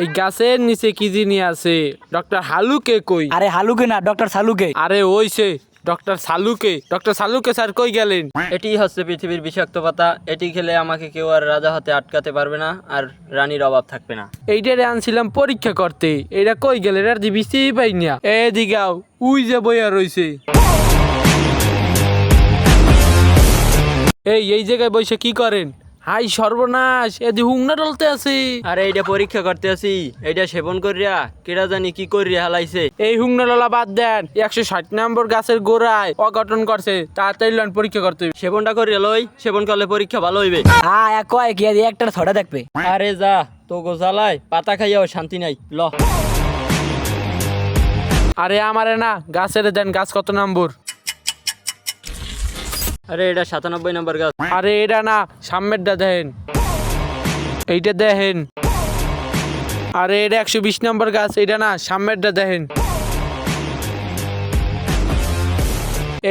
এই গাছের নিচে কি জিনিস আছে? ডক্টর হালুকে কই? আরে হালুকে না, ডক্টর সালুকে। আরে ওইছে ডক্টর সালুকে। ডক্টর সালুকে স্যার কই গেলেন? এটি হচ্ছে পৃথিবীর বিষাক্ত পাতা। এটি খেলে আমাকে কেউ আর রাজা হতে আটকাতে পারবে না, আর রানীর অভাব থাকবে না। এইটারে আনছিলাম পরীক্ষা করতে, এটা কই গেলে? এটার দিবিসি পাই না। এদিকাও উই যে বইয়া রইছে। এই জায়গায় বসে কি করেন? হাই সর্বনাশ, এদি হুংনা ডলতে আছে। আরে এইটা পরীক্ষা করতে আসি, এইটা সেবন করিয়া কেডা জানি কি করিয়া হালাইছে। এই হুংনা ডলা বাদ দেন, 160 নম্বর গাছের গোড়ায় অঘটন করছে, তাড়াতাড়ি লন পরীক্ষা করতে হবে। সেবনটা করিয়া লই, সেবন করলে পরীক্ষা ভালো হইবে। এক কয় কি একটা ছড়া দেখবে। আরে যা তো গোজালায় পাতা খাইয়াও শান্তি নাই, ল। আরে আমারে না, গাছের দেন। গাছ কত নম্বর? আরে এটা 97 নম্বর গাছ। আরে এটা না, সামনেরটা দেখেন, এইটা দেখেন। আরে এটা 120 নম্বর গাছ, এটা না, সামনেরটা দেখেন।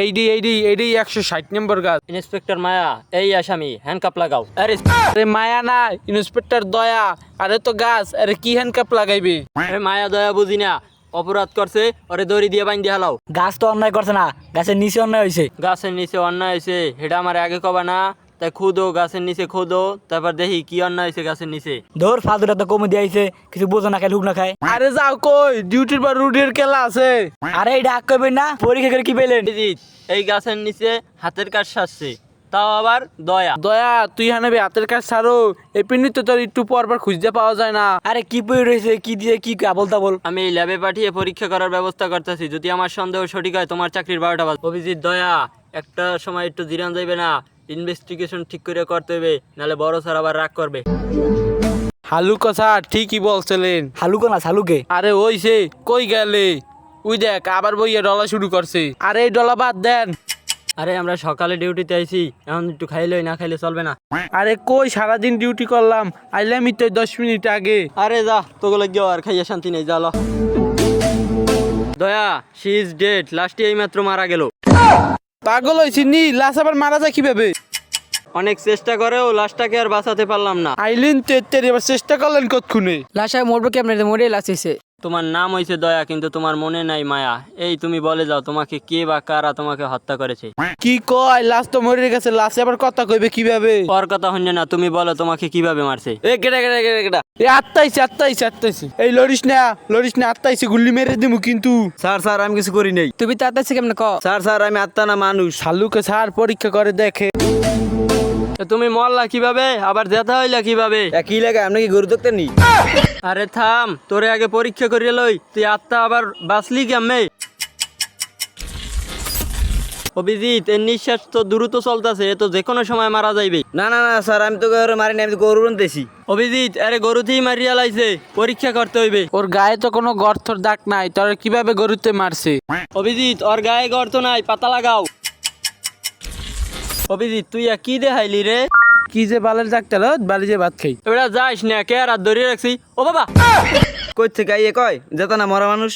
এইডি 160 নম্বর গাছ। ইন্সপেক্টর মায়া, এই আসামি, হ্যান্ডকাপ লাগাও। আরে মায়া না, ইন্সপেক্টর দয়া। আরে তো গাছ, আরে কি হ্যান্ডকাপ লাগাইবে? আরে মায়া দয়া বুঝি না, অপরাধ করছে, ওরে দড়ি দিয়ে বাইন দিয়ে হালাও। গাছ তো অন্যায় করছে না, গাছের নিচে অন্যায় হয়েছে। গাছের নিচে অন্যায় হয়েছে, সেটা আমার আগে কবা না। তাই খুদো, গাছের নিচে খুদো, তারপর দেখি কি অন্যায় হয়েছে গাছের নিচে। ধর ফালতুটা তো কমে দিয়েছে, কিছু বোঝো না, খাই লুক না খায়। আরে যাও কই, ডিউটির পর রুটির খেলা আছে। আরে এটা হাক করবেন না, পরীক্ষা করে কি পেলেন? অভিজিৎ, এই গাছের নিচে হাতের কাজ সাজছে, তাও আবার দয়া। দয়া, তুই হানাবি হাতের কাজ ছাড়ো। এই পিন্ডি তো তোর একটু পর খুঁজতে পাওয়া যায় না। আরে কি পড়ে রয়েছে, কি দিয়ে কি আবল তাবল। আমি এই ল্যাবে পাঠিয়ে পরীক্ষা করার ব্যবস্থা করতেছি, যদি আমার সন্দেহ সঠিক হয় তোমার চাকরির 12টা বাজবে। অভিজিৎ দয়া, একটা সময় একটু জিরান যাইবে না, ইনভেস্টিগেশন ঠিক করে করতে হবে, নাহলে বড় স্যার আবার রাগ করবে। হালুকা স্যার ঠিকই বলছিলেন। হালুকো না সালুকে। আরে ওইছে কই গেলে? উই দেখ আবার বইয়া ডলা শুরু করছে। আরে এই ডলা বাদ দেন। আরে আমরা সকালে ডিউটিতে আইছি, এখন একটু খাইলই, না খাইলে চলবে না। আরে কই, সারাদিন ডিউটি করলাম, আইলামই তো 10 মিনিট আগে। আরে যা, তোগুলো গিয়ে আর খাইয়া শান্তি নেই, যা ল। দয়া, শি ইজ ডেড, লাস্টে এই মাত্র মারা গেল। পাগল হয়েছি নি, লাশ আবার মারা যায় কিভাবে? অনেক চেষ্টা করেও লাশটাকে আর বাঁচাতে পারলাম না। আইলেন তো এর এবার চেষ্টা করলেন কতক্ষণে? লাশায় মরবো কি আপনার মরে লাসিছে। তোমার নাম হয়েছে দয়া, কিন্তু তোমার মনে নাই মায়া। এই তুমি বলে যাও, তোমাকে কে বা কারা তোমাকে হত্যা করেছে? কি কয়, লাশ তো মরে গেছে, লাশে আবার কথা কইবে কিভাবে? ওর কথা হইনে না, তুমি বলো তোমাকে কিভাবে মারছে। এ কেডা কেডা কেডা কেডা? এ আত্মাইছে। এই লড়িস না, আত্মাইছে, গুল্লি মেরে দিমু কিন্তু। স্যার আমি কিছু করি নাই। তুমি তাড়াতাড়ি কেমন ক। স্যার আমি আত্মা না মানুষ। শালুকে স্যার পরীক্ষা করে দেখে। তুমি মরলা কিভাবে, আবার জেতা হইলা কিভাবে? কি লাগে, আপনি কি গরু দেখতেন নি? আরে থাম, তোরে আগে পরীক্ষা করিয়ে লই, তুই আত্মা আবার বাঁচলি কেমনে? অভিজিৎ, এর নিঃশ্বাস তো দ্রুত চলতেছে, এ তো যে কোনো সময় মারা যাইবে। না স্যার, আমি তো গরু মারি না, আমি তো গরু রানতেছি। অভিজিৎ, আরে গরুতেই মারিয়া লাইছে, পরীক্ষা করতে হইবে। ওর গায়ে তো কোনো গর্তর দাগ নাই, তোর কিভাবে গরুতে মারছে? অভিজিৎ, ওর গায়ে গর্ত নাই, পাতা লাগাও। অভিজিৎ, তুই কি দেখাইলি রে? কি যে বালের ডাক্তার, বালি যে ভাত খাই। এবার যাইস না, কে আর ধরিয়ে রাখছি। ও বাবা, কই থেকে আইয়ে কয় যেত না মরা মানুষ।